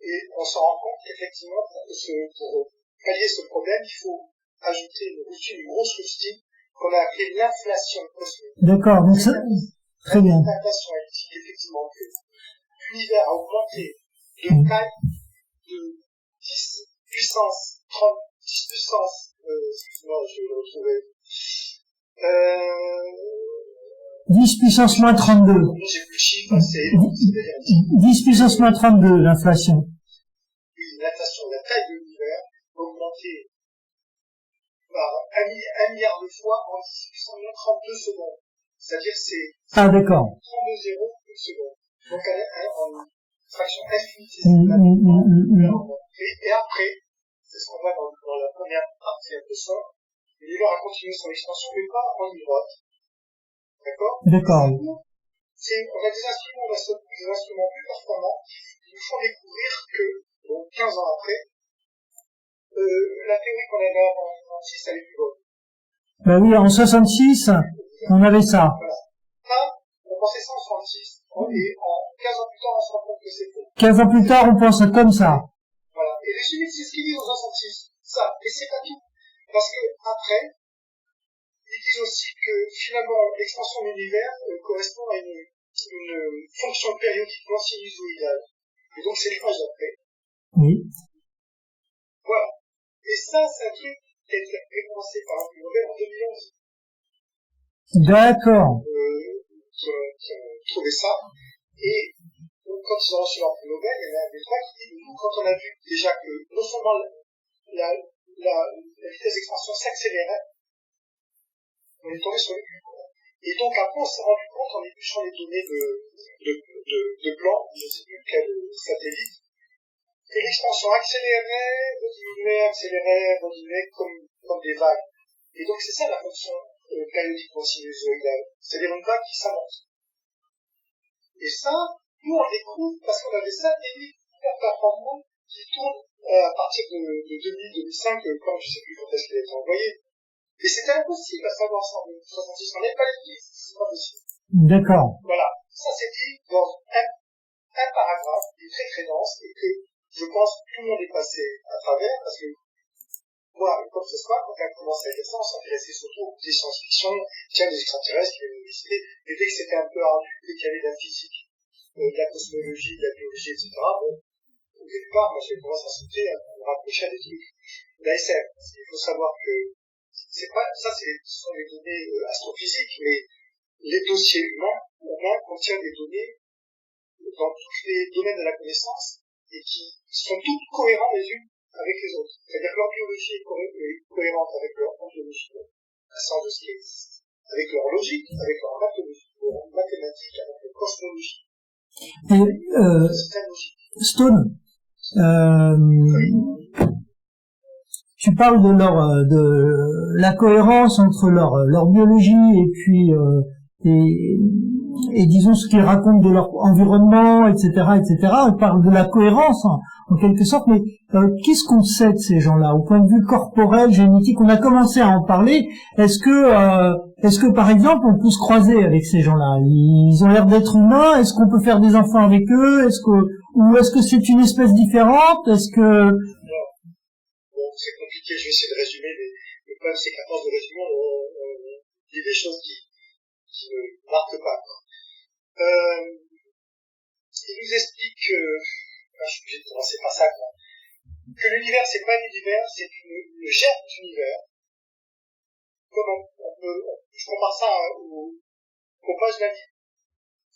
B: et on s'en rend compte qu'effectivement, pour pallier ce problème, il faut ajouter une grosse rustine qu'on a appelée l'inflation cosmique.
A: D'accord, donc ça, très bien.
B: L'inflation elliptique, effectivement. l'univers a augmenté de taille de 10 puissance 30, 10 puissance, excuse-moi, je vais le retrouver,
A: 10 puissance moins 32.
B: J'ai plus le chiffre, c'est-à-dire
A: 10 puissance moins 32, l'inflation.
B: Oui, l'inflation, la taille de l'univers a augmenté par 1 milliard de fois en 10 puissance moins 32 secondes. C'est-à-dire c'est
A: Ah, d'accord.
B: 32 zéros une seconde. Donc en fraction infinie, et après, c'est ce qu'on voit dans la première partie un peu ça, l'univers a continué son expansion, mais pas en une droite. D'accord?
A: D'accord.
B: On a des instruments plus performants qui nous font découvrir que, donc 15 ans après, la théorie qu'on avait avant en 66, elle est plus bonne.
A: Ben oui, en 66, on avait ça.
B: Voilà. Ça, on pensait ça en 66, et en 15 ans plus tard, on se rend compte que c'est faux.
A: 15 ans plus tard, on pense comme ça.
B: Voilà. Et les chimiques, c'est ce qu'ils disent en 66. Ça. Et c'est pas tout. Parce que, après, ils disent aussi que, finalement, l'expansion de l'univers correspond à une fonction périodiquement sinusoïdale. Et donc, c'est le phase d'après.
A: Oui.
B: Voilà. Et ça, c'est un truc qui a été récompensé par un prix Nobel en 2011.
A: D'accord.
B: Qui ont trouvé ça. Et donc, quand ils ont reçu leur prix Nobel, il y en a des trois qui disent, nous, quand on a vu déjà que non seulement la vitesse d'expansion s'accélérait, on est tombé sur le cul. Et donc après, on s'est rendu compte, en épluchant les données de Planck, je ne sais plus quel satellite, que l'expansion accélérait, rediminuait comme des vagues. Et donc c'est ça la fonction périodiquement sinusoïdale. C'est-à-dire une vague qui s'avance. Et ça, nous on le découvre parce qu'on a des satellites hyper performants qui tournent à partir de 2000-2005, comme je ne sais plus quand est-ce qu'il a été envoyé. Et c'était impossible à savoir ça en 1966. On n'avait pas les pistes, c'est pas possible.
A: D'accord.
B: Voilà. Ça c'est dit dans un paragraphe qui est très très dense et que je pense que tout le monde est passé à travers parce que moi, comme ce soir, quand on a commencé à dire ça, on s'intéressait surtout aux des science-fiction, tiens, les extraterrestres qui venaient nous visiter, et dès que c'était un peu ardu, dès qu'il y avait de la physique, de la cosmologie, de la biologie, etc., bon, au départ, moi j'ai commencé à sauter, à me rapprocher à des trucs. L'ASM, parce qu'il faut savoir que c'est pas, ça ce sont des données astrophysiques, mais les dossiers humains contiennent des données dans tous les domaines de la connaissance et qui sont toutes cohérentes les unes avec les autres. C'est-à-dire que leur biologie est cohérente avec leur ontologie, à sens de ce qui existe, avec leur logique, avec leur mathématique, avec leur cosmologie.
A: Et,
B: Système logique.
A: Stone, tu parles de la cohérence entre leur biologie et puis et disons ce qu'ils racontent de leur environnement, etc., etc. On parle de la cohérence en quelque sorte, mais qu'est-ce qu'on sait de ces gens-là au point de vue corporel, génétique? On a commencé à en parler. Est-ce que par exemple on peut se croiser avec ces gens-là? Ils ont l'air d'être humains. Est-ce qu'on peut faire des enfants avec eux? Ou est-ce que c'est une espèce différente? Est-ce que
B: Bon, c'est compliqué. Je vais essayer de résumer, mais le problème c'est qu'à force de résumer, on dit des choses qui ne marquent pas. Il nous explique je suis obligé de commencer par ça, quoi, que l'univers c'est pas un univers, c'est une gerbe d'univers. Comme je compare ça aux pages d'un livre.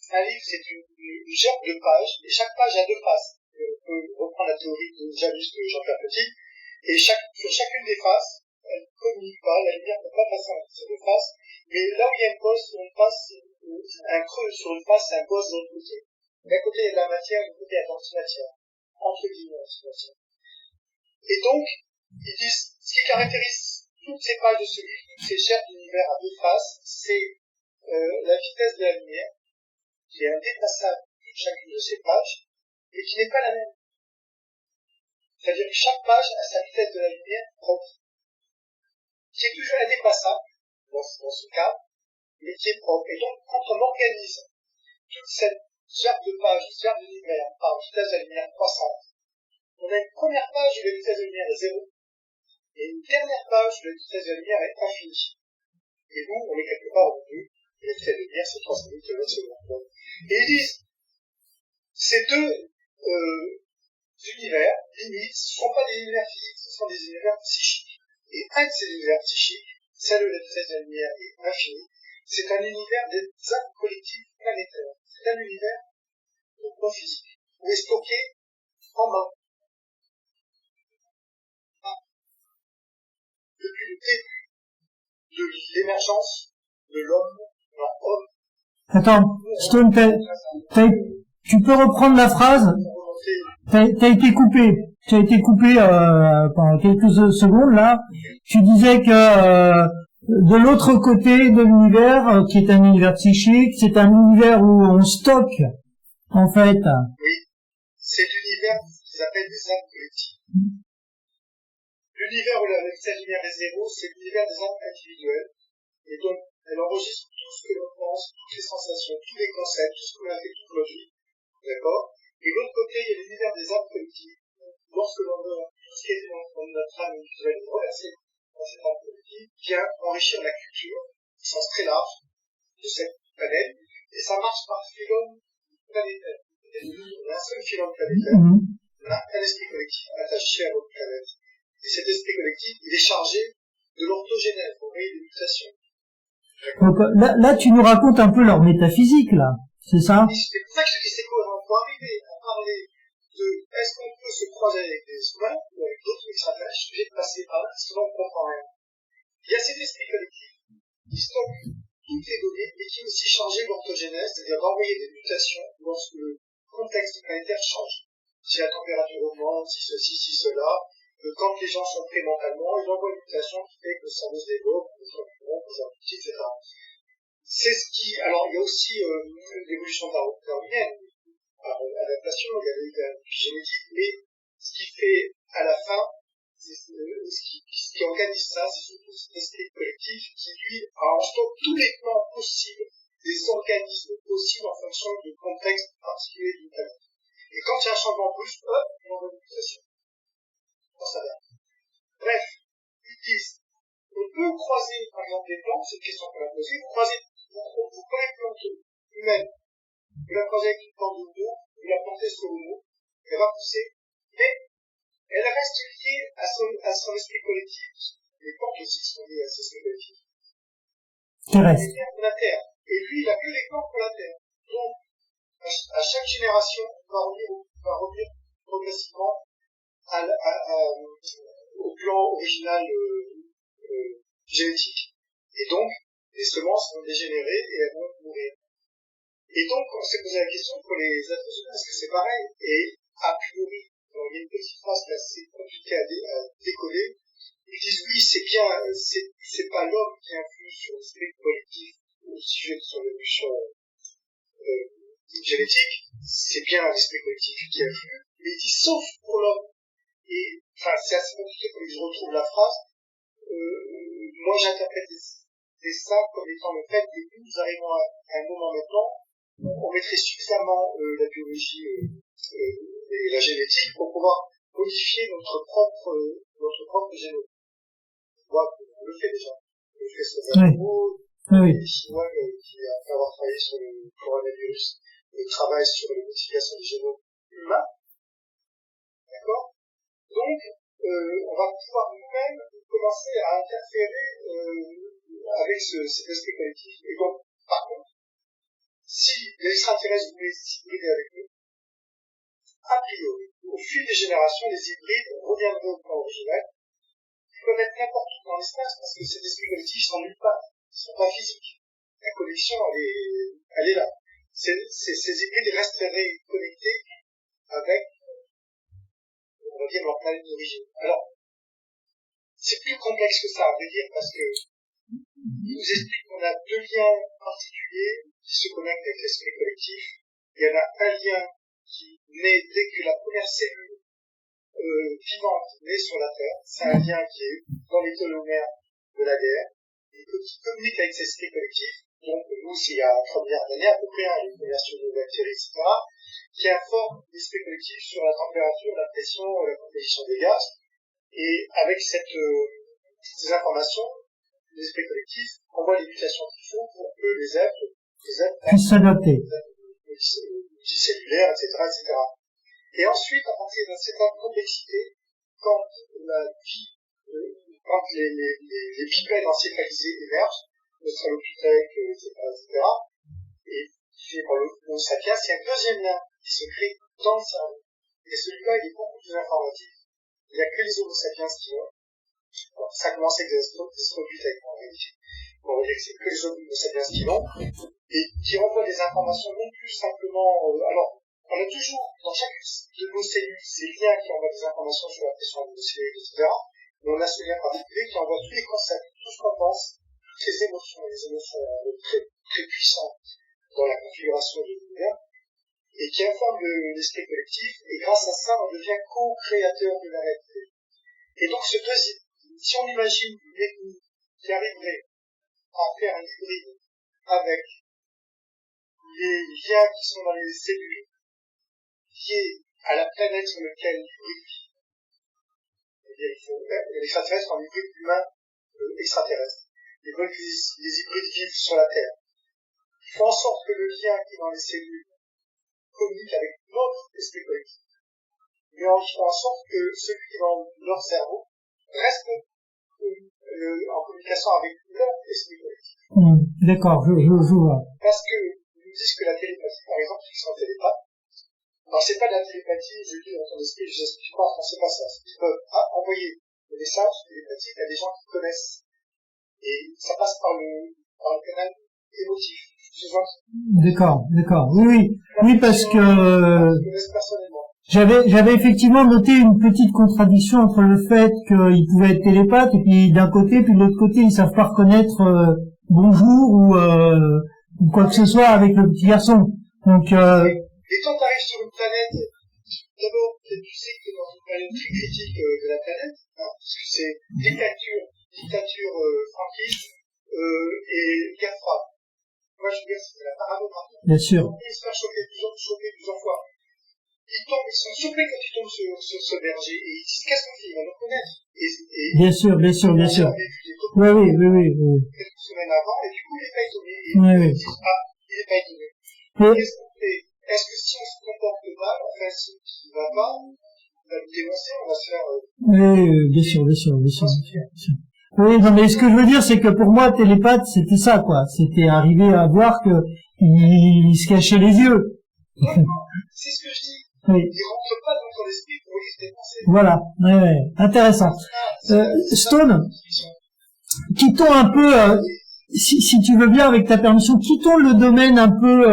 B: Un livre c'est une gerbe de pages, et chaque page a deux faces. On peut reprendre la théorie de Janus de Jean-Pierre Petit, et sur chacune des faces, elle ne communique pas, la lumière ne peut pas passer entre ces deux faces, mais là où il y a une pause sur une face, un creux sur une face, c'est un pause de l'autre côté. D'un côté il y a de la matière, de l'autre côté il y a de l'antimatière. Entre guillemets, antimatière. Et donc, ils disent, ce qui caractérise toutes ces pages de ce livre, toutes ces gerbes d'univers à deux faces, c'est la vitesse de la lumière, qui est indépassable de chacune de ces pages, et qui n'est pas la même. C'est-à-dire que chaque page a sa vitesse de la lumière propre, qui est toujours indépassable dans ce cas, mais qui est propre. Et donc, quand on organise toute cette gerbe de pages, gerbe d'univers par vitesse de la lumière croissante, on a une première page où la vitesse de lumière est 0, et une dernière page où la vitesse de la lumière est infinie. Et nous, on est quelque part au milieu, et la vitesse de lumière c'est 300 000 km/s. Et ils disent, ces deux univers, limites, ce ne sont pas des univers physiques, ce sont des univers psychiques. Et un de ces univers psychiques, celle de la vitesse de la lumière est infinie, c'est un univers des âmes collectives planétaires. C'est un univers non physique, où est stocké en bas. Depuis le début de l'émergence de l'homme, homme.
A: Attends, Stone, tu peux reprendre la phrase? T'as été coupé. Tu as été coupé pendant quelques secondes là. Tu disais que de l'autre côté de l'univers, qui est un univers psychique, c'est un univers où on stocke, en fait.
B: Oui, c'est l'univers qu'ils appellent des âmes collectives. L'univers où la vitesse lumière est zéro, c'est l'univers des âmes individuelles. Et donc, elle enregistre tout ce que l'on pense, toutes les sensations, tous les concepts, tout ce qu'on a fait toute notre vie. D'accord? Et de l'autre côté, il y a l'univers des âmes collectives. Lorsque l'on veut, tout ce qui est dans notre âme individuelle est reversé dans cette âme collective, vient enrichir la culture, au sens très large, de cette planète. Et ça marche par phylum planétaire. On a un seul phylum planétaire. On a un esprit collectif attaché à notre planète. Et cet esprit collectif, il est chargé de l'orthogénèse, vous voyez, des mutations.
A: Donc là, tu nous racontes un peu leur métaphysique, là. C'est ça?
B: C'est pour ça que je dis c'est cohérent. Pour arriver à parler de est-ce qu'on peut se croiser avec des humains ou avec d'autres extraterrestres, je suis obligé de passer par là, sinon on ne comprend rien. Il y a cet esprit collectif qui stocke toutes les données et qui est aussi chargé de l'orthogénèse, c'est-à-dire d'envoyer des mutations lorsque le contexte planétaire change. Si la température augmente, si ceci, si cela, quand les gens sont prêts mentalement, ils envoient une mutation qui fait que le cerveau se développe, que les champignons, que les appétits, etc. C'est ce qui, alors il y a aussi l'évolution darwinienne, par adaptation, il y a l'épigénétique, mais ce qui fait à la fin, ce qui organise ça, c'est surtout cet esprit collectif qui, lui, a en stock tous les plans possibles des organismes possibles en fonction du contexte particulier d'une planète. Et quand il y a un changement brusque, hop, il envoie une mutation. Ça va. Bref, ils disent, on peut croiser, par exemple, des plantes, c'est une question qu'on a posée, vous prenez une plante humaine, vous la croisez avec une plante de l'eau, vous la plantez sur l'eau, elle va pousser, mais elle reste liée à son esprit collectif. Les plantes aussi sont liées à son esprit collectif.
A: Terrestre.
B: Il vient de la Terre. Et lui, il a que les plantes pour la Terre. Donc, à chaque génération, on va revenir progressivement au plan original génétique. Et donc, les semences vont dégénérer et elles vont mourir. Et donc, on s'est posé la question pour les êtres humains, est-ce que c'est pareil? Et a priori, il y a une petite phrase qui est assez compliquée à décoller. Ils disent oui, c'est bien, c'est pas l'homme qui influe sur l'esprit collectif au sujet de son évolution génétique, c'est bien l'esprit collectif qui influe, mais il dit sauf pour l'homme. Et, enfin, c'est assez compliqué pour que je retrouve la phrase. Moi, j'interprète ça comme étant le fait que nous arrivons à un moment maintenant où on mettrait suffisamment la biologie et la génétique pour pouvoir modifier notre propre génome. On le fait déjà. On le fait sur les animaux, les Chinois qui, après avoir travaillé sur le coronavirus, travaillent sur les modifications du génome humain. D'accord? Donc, on va pouvoir nous-mêmes commencer à interférer avec cet esprit collectif. Et donc, par contre, si les extraterrestres voulaient s'hybrider avec nous, a priori, au fil des générations, les hybrides reviendraient au plan original. Ils peuvent être n'importe où dans l'espace parce que ces esprits collectifs sont nulle part. Ils ne sont pas physiques. La connexion, elle est là. Ces hybrides resteraient connectés avec, on va dire, leur planète d'origine. Alors, c'est plus complexe que ça, à vrai dire, parce que il nous explique qu'on a deux liens particuliers qui se connectent avec l'esprit collectif. Il y en a un lien qui naît dès que la première cellule vivante naît sur la Terre. C'est un lien qui est dans les télomères de l'ADN et qui communique avec cet esprit collectif. Donc, nous, s'il y a 3 milliards d'années, à peu près, les premières cellules de bactéries, etc., qui informe l'esprit collectif sur la température, la pression, la composition des gaz. Et avec ces informations, l'esprit collectif envoie les mutations qu'il faut pour que les êtres
A: puissent s'adapter.
B: multicellulaire, etc., etc. Et ensuite, à partir d'une certaine complexité, quand la vie, quand les bipèdes encéphalisés émergent, l'Australopithèque, etc., et fait par l'Homo sapiens, il y a un deuxième lien qui se crée dans le cerveau. Et celui-là, il est beaucoup plus informatif. Il n'y a que les Homo sapiens qui l'ont. Alors, ça commence avec des Australopithèques, en réalité. On va dire que c'est que les Homo sapiens qui l'ont, et qui renvoient des informations non plus simplement, alors, on a toujours, dans chacune de nos cellules, ces liens qui envoient des informations sur la pression de nos cellules, etc. Mais on a ce lien particulier qui envoie tous les concepts, tout ce qu'on pense, toutes les émotions très, très puissantes dans la configuration de l'univers, et qui informe l'esprit collectif, et grâce à ça, on devient co-créateur de la réalité. Et donc, si on imagine une ethnie qui arriverait à faire un hybride avec les liens qui sont dans les cellules, liés à la planète sur laquelle l'hybride vit, c'est-à-dire les extraterrestres sont un hybride humain extraterrestre. Les hybrides vivent sur la Terre. Ils font en sorte que le lien qui est dans les cellules communique avec notre esprit collectif. Mais ils font en sorte que celui qui est dans leur cerveau reste en communication avec leur esprit collectif.
A: D'accord, je vois.
B: Parce que ils nous disent que la télépathie, par exemple, ils sont télépathes. Alors c'est pas de la télépathie, je lis dans ton esprit, je n'explique pas, c'est pas ça. Ils peuvent envoyer des messages télépathiques à des gens qu'ils connaissent. Et ça passe par le canal émotif.
A: D'accord. Oui, parce que j'avais effectivement noté une petite contradiction entre le fait qu'ils pouvaient être télépathes et puis d'un côté, puis de l'autre côté, ils savent pas reconnaître bonjour ou quoi que ce soit avec le petit garçon. Donc
B: et quand tu arrives sur une planète, d'abord, tu sais que dans une période très critique de la planète, parce que c'est dictature franquiste et guerre froide. Moi, je veux dire, c'est la parano partout.
A: Bien sûr.
B: Ils se font choquer plusieurs fois. Ils sont surpris quand ils tombent sur ce berger et ils disent qu'est-ce qu'on fait, ils vont nous connaître.
A: Bien sûr. Oui.
B: Quelques semaines avant, et du coup, il n'est pas étonné.
A: Oui.
B: Ils disent, il n'est pas étonné. Qu'est-ce qu'on fait? Est-ce que si on se comporte mal, on fait ce qui ne va pas, on va nous dénoncer, on va se faire...
A: Oui, bien sûr. Oui, non, mais ce que je veux dire, c'est que pour moi, télépathe, c'était ça, quoi. C'était arriver à voir que il se cachait les yeux.
B: Non, c'est ce que je dis.
A: Oui.
B: Il rentre pas dans ton esprit pour lire tes pensées.
A: Voilà, ouais. Intéressant. Stone, quittons un peu, si tu veux bien, avec ta permission, quittons le domaine un peu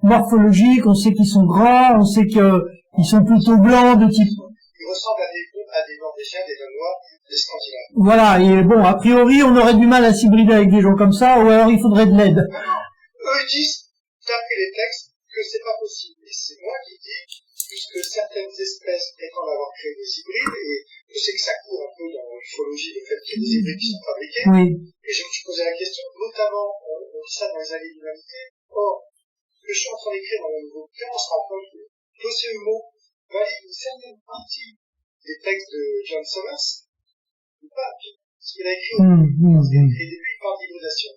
A: morphologique. On sait qu'ils sont grands, on sait qu'ils sont plutôt blancs de type.
B: Ils ressemblent à des Norvégiens, des Danois, des Scandinaves.
A: Voilà, et bon, a priori, on aurait du mal à s'hybrider avec des gens comme ça, ou alors il faudrait de l'aide.
B: Eux, ils disent, d'après les textes, que c'est pas possible. Et c'est moi qui dis, puisque certaines espèces prétendent avoir créé des hybrides, et je sais que ça court un peu dans l'ufologie, le fait qu'il y ait des hybrides qui sont fabriqués.
A: Oui.
B: Et je me suis posé la question, notamment, on dit ça dans les années de l'humanité. Or, ce que je suis en train d'écrire dans mon nouveau bouquin, on se rend compte que l'OCMO valide une certaine partie des textes de John Somers, ou pas, ce qu'il a écrit, et lui par d'hybridation.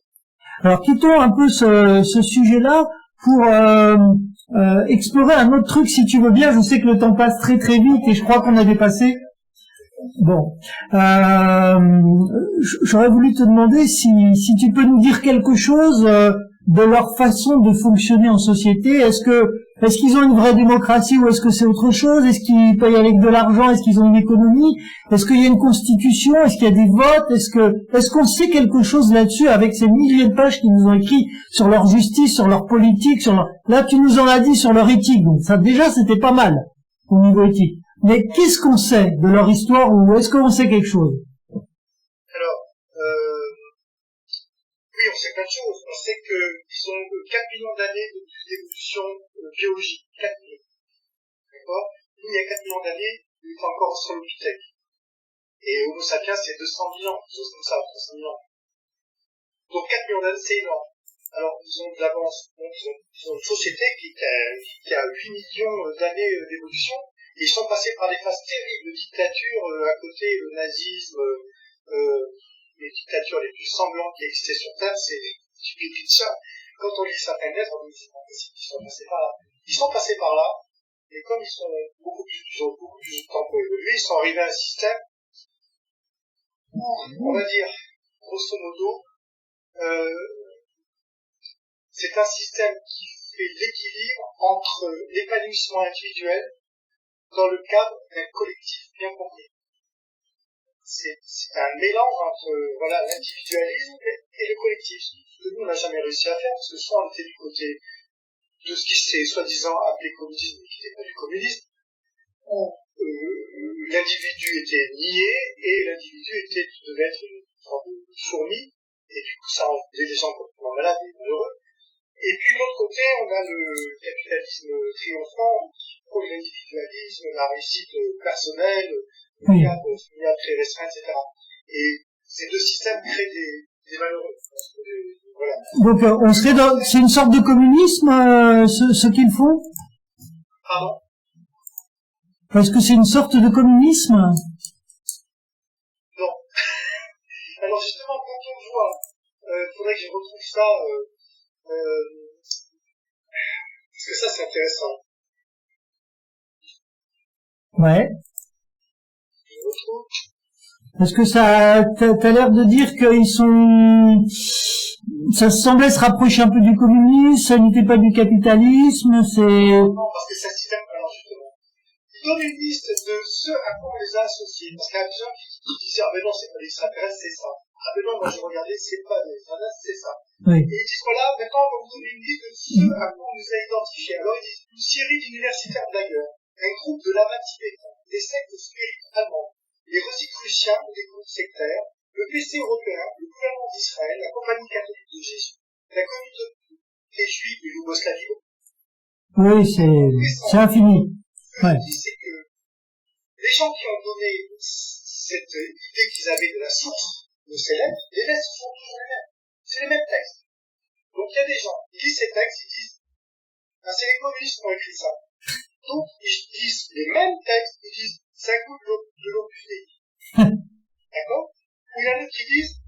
A: Alors, quittons un peu ce sujet-là pour explorer un autre truc, si tu veux bien. Je sais que le temps passe très très vite et je crois qu'on a dépassé. Bon, j'aurais voulu te demander si tu peux nous dire quelque chose de leur façon de fonctionner en société. Est-ce qu'ils ont une vraie démocratie ou est-ce que c'est autre chose? Est-ce qu'ils payent avec de l'argent? Est-ce qu'ils ont une économie? Est-ce qu'il y a une constitution? Est-ce qu'il y a des votes? Est-ce qu'on sait quelque chose là-dessus avec ces milliers de pages qu'ils nous ont écrit sur leur justice, sur leur politique, là tu nous en as dit sur leur éthique. Donc ça déjà c'était pas mal au niveau éthique. Mais qu'est-ce qu'on sait de leur histoire ou est-ce qu'on sait quelque chose?
B: Alors, oui, on sait plein de choses. On sait qu'ils ont 4 millions d'années d'évolution biologique. 4 millions. D'accord? Nous, il y a 4 millions d'années, il était encore Australopithèque. Et Homo sapiens, c'est 200 000 ans, quelque chose comme ça, 300 000 ans. Donc 4 millions d'années, c'est énorme. Alors, ils ont de l'avance. Donc, ils ont une société qui a 8 millions d'années d'évolution. Et ils sont passés par des phases terribles de dictature, à côté le nazisme, les dictatures les plus sanglantes qui existaient sur Terre, c'est du ça. quand on lit certaines lettres, on dit c'est pas possible, ils sont passés par là. Ils sont passés par là, et comme ils ont beaucoup plus de temps pour évoluer, ils sont arrivés à un système où, on va dire, grosso modo, c'est un système qui fait l'équilibre entre l'épanouissement individuel dans le cadre d'un collectif bien compris. C'est un mélange entre l'individualisme et le collectif. Ce que nous, on n'a jamais réussi à faire, parce que soit on était du côté de ce qui s'est soi-disant appelé communisme, mais qui n'était pas du communisme, où l'individu était nié et l'individu devait être une sorte de fourmi, et du coup ça rendait les gens complètement malades et malheureux. Et puis de l'autre côté, on a le capitalisme triomphant qui prône l'individualisme, la réussite personnelle, le cadre très restreint, etc. Et ces deux systèmes créent des malheureux. Voilà.
A: Donc on serait c'est une sorte de communisme ce qu'ils font.
B: Pardon?
A: Est-ce que c'est une sorte de communisme?
B: Non. Alors justement, quand on voit, faudrait que je retrouve ça, parce que ça c'est intéressant.
A: Ouais.
B: Je retrouve.
A: Parce que t'as l'air de dire qu'ils sont, ça semblait se rapprocher un peu du communisme, ça n'était pas du capitalisme, c'est...
B: Non, parce que c'est un système, alors justement. Ils donnent une liste de ceux à quoi on les a associés. Parce qu'il y a des gens qui disent, ah ben non, c'est pas des extraterrestres, c'est ça. Ah ben non, moi je regardais, c'est pas des extraterrestres, c'est ça.
A: Oui.
B: Et ils disent, voilà, maintenant on va vous donner une liste de ceux à quoi on nous a identifiés. Alors ils disent, une série d'universitaires d'ailleurs, un groupe de l'Avat tibétain, des sectes spirites allemands, les Rosicruciens ou des groupes sectaires, le PC européen, le gouvernement d'Israël, la compagnie catholique de Jésus, la communauté juive de Yougoslavie.
A: Oui, c'est infini. Ouais.
B: C'est que les gens qui ont donné cette idée qu'ils avaient de la source de ces lettres, les lettres sont toujours les mêmes. C'est les mêmes textes. Donc il y a des gens, ils lisent ces textes, ils disent, c'est les communistes qui ont écrit ça. Donc ils disent les mêmes textes, ils disent, c'est un coup de l'opus Dei. D'accord? Ou il y en a qui disent,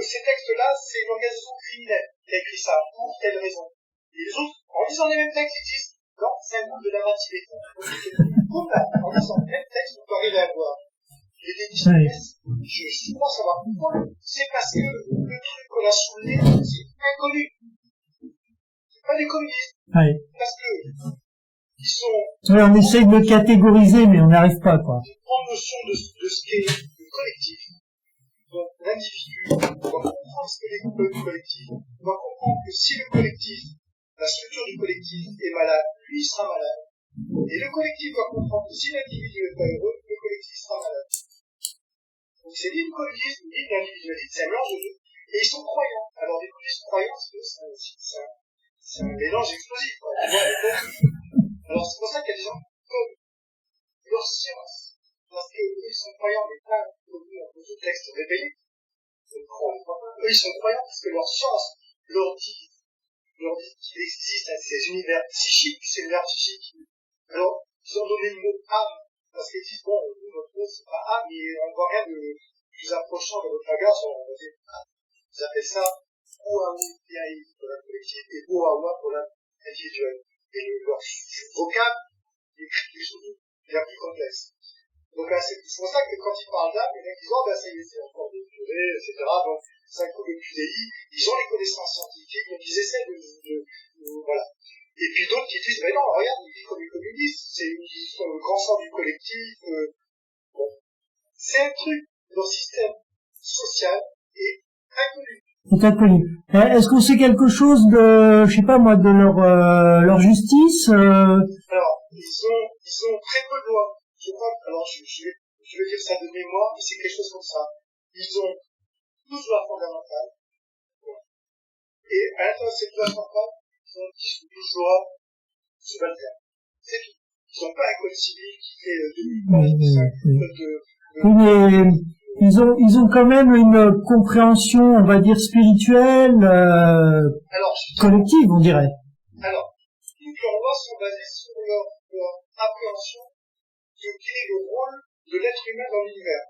B: ces textes-là, c'est une organisation criminelle qui a écrit ça, pour telle raison. Et les autres, en lisant les mêmes textes, ils disent, non, c'est un groupe de l'Avat tibétain. En lisant les mêmes textes, vous pouvez arriver à voir. Les démissionnaires, je pense savoir pourquoi. C'est parce que le truc qu'on a soulevé, c'est inconnu. C'est pas des communistes.
A: Ouais.
B: Parce que, ils sont...
A: Oui, on essaye de le catégoriser, mais on n'arrive pas, quoi.
B: Une grande notion de ce qu'est le collectif. Donc, l'individu doit comprendre ce que est le collectif, doit comprendre que si le collectif, la structure du collectif est malade, lui sera malade. Et le collectif doit comprendre que si l'individu n'est pas heureux, le collectif sera malade. Donc, c'est ni le communisme, ni l'individualisme, c'est un mélange de deux. Et ils sont croyants. Alors, les communistes croyants, c'est un mélange explosif, quoi. Alors, c'est pour ça qu'il y a des gens comme leur science, parce qu'eux, ils sont croyants, mais pas comme nous, dans nos textes révélés. Eux, ils sont croyants parce que leur science leur dit qu'il existe ces univers psychiques, ces univers psychiques. Alors, ils ont donné le mot âme, parce qu'ils disent, bon, nous, notre mot, c'est pas âme, mais on ne voit rien de plus approchant de votre regard, on va dire, ils appellent ça Oahu-Piaï pour la collective et Oawa pour l'individuel. Et leur vocable écrit quelque chose de bien plus complexe. Donc là, c'est pour ça que quand ils parlent d'âme, les mecs disent, ça y est, c'est encore des durées, etc. Donc, c'est un coup de QDI, ils ont les connaissances scientifiques, donc ils essaient voilà. Et puis d'autres qui disent, mais non, regarde, ils vivent comme les communistes, ils font le grand sens du collectif, bon. C'est un truc, leur système social est inconnu.
A: C'est inconnu. Est-ce qu'on sait quelque chose de, je sais pas moi, de leur justice
B: Alors, ils ont très peu de lois. Je crois, alors je vais dire ça de mémoire, mais c'est quelque chose comme ça. Ils ont 12 lois fondamentales. Et à l'intérieur de ces 12 lois fondamentales, ils ont 10 ou 12 lois subalternes. C'est tout. Ils n'ont pas un code civil qui fait 2000 pages,
A: mais ils ont quand même une compréhension, on va dire, spirituelle, collective, on dirait.
B: Alors, toutes leurs lois sont basées sur leur appréhension de quel est le rôle de l'être humain dans l'univers.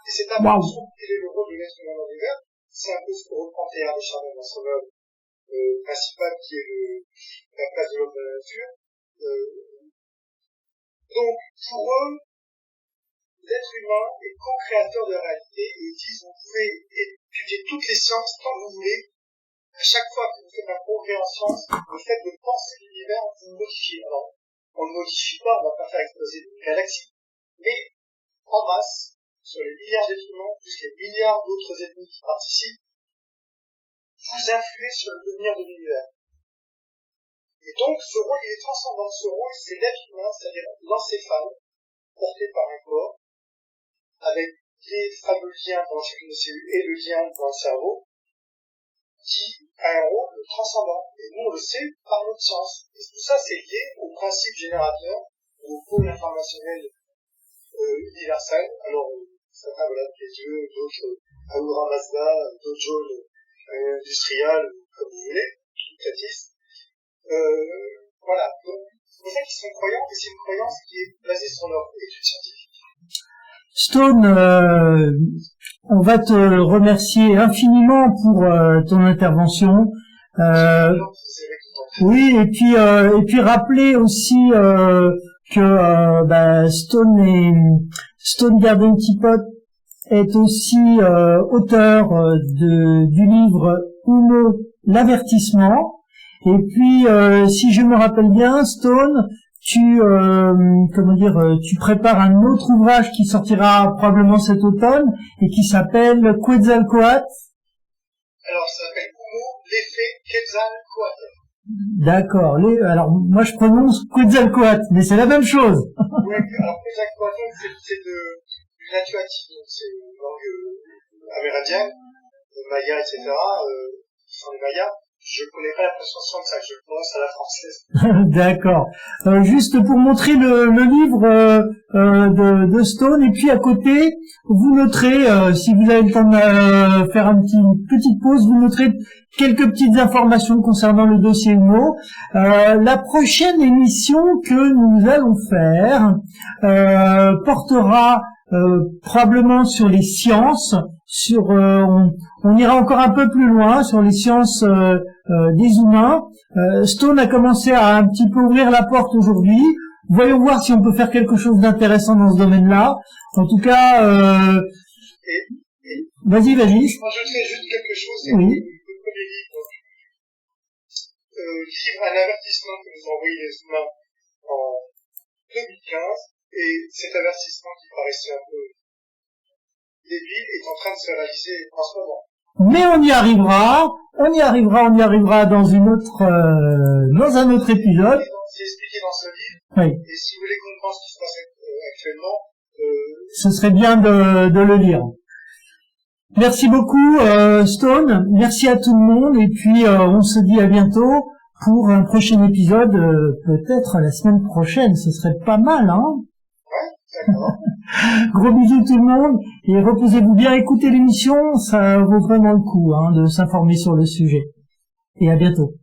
B: Et cette appréhension de quel est le rôle de l'être humain dans l'univers, c'est un peu ce que reprend Théard de Chardin dans son œuvre principal qui est la place de l'homme dans la nature. Donc, pour eux, l'être humain est co-créateur de la réalité et ils disent vous pouvez étudier toutes les sciences tant que vous voulez. À chaque fois que vous faites un progrès en science, le fait de penser l'univers, vous le modifiez. Alors, on ne le modifie pas, on ne va pas faire exploser une galaxie, mais en masse, sur les milliards d'êtres humains, plus les milliards d'autres ethnies qui participent, vous influez sur le devenir de l'univers. Et donc, ce rôle, il est transcendant. Ce rôle, c'est l'être humain, c'est-à-dire l'encéphale, porté par un corps, avec les fameux liens dans chacune de cellules et le lien dans le cerveau, qui a un rôle transcendant. Et nous, on le sait par notre science. Et tout ça, c'est lié au principe générateur, au pôle informationnel universel. Alors, certains, voilà, les yeux, d'autres, Ahura Mazda, d'autres John, industrial, comme vous voulez, Tatis. Voilà. Donc, c'est pour ça qu'ils sont croyants, et c'est une croyance qui est basée sur leur étude scientifique.
A: Stone, on va te remercier infiniment pour ton intervention. Oui, et puis rappeler aussi que Stone Garden Teapot est aussi auteur du livre Homo, l'avertissement. Et puis, si je me rappelle bien, Stone, tu prépares un autre ouvrage qui sortira probablement cet automne et qui s'appelle Quetzalcoatl.
B: Alors, ça s'appelle Homo, l'effet Quetzalcoatl.
A: D'accord. Alors, moi, je prononce Quetzalcoatl, mais c'est la même chose.
B: Oui, alors Quetzalcoatl, c'est du Nahuatl, donc c'est une langue amérindienne, Maya, etc., qui sont les Mayas. Je connais pas la prononciation de ça, je le prononce à la française.
A: D'accord. Juste pour montrer le livre de Stone, et puis à côté, vous noterez, si vous avez le temps de faire une petite pause, vous noterez quelques petites informations concernant le dossier Homo. La prochaine émission que nous allons faire portera probablement sur les sciences, on ira encore un peu plus loin sur les sciences des humains. Stone a commencé à un petit peu ouvrir la porte aujourd'hui. Voyons voir si on peut faire quelque chose d'intéressant dans ce domaine-là. En tout cas, vas-y.
B: Moi, je sais juste quelque chose, c'est
A: oui.
B: Le premier livre, un avertissement que nous ont envoyé les humains en 2015, et cet avertissement qui paraissait un peu débile est en train de se réaliser en ce moment.
A: Mais on y arrivera dans dans un autre épisode.
B: C'est expliqué dans ce livre.
A: Oui.
B: Et si vous voulez comprendre ce qui se passe actuellement,
A: ce serait bien de le lire. Merci beaucoup, Stone. Merci à tout le monde. Et puis, on se dit à bientôt pour un prochain épisode, peut-être la semaine prochaine. Ce serait pas mal, hein?
B: Ouais, d'accord.
A: Gros bisous tout le monde et reposez-vous bien, écoutez l'émission, ça vaut vraiment le coup de s'informer sur le sujet. Et à bientôt.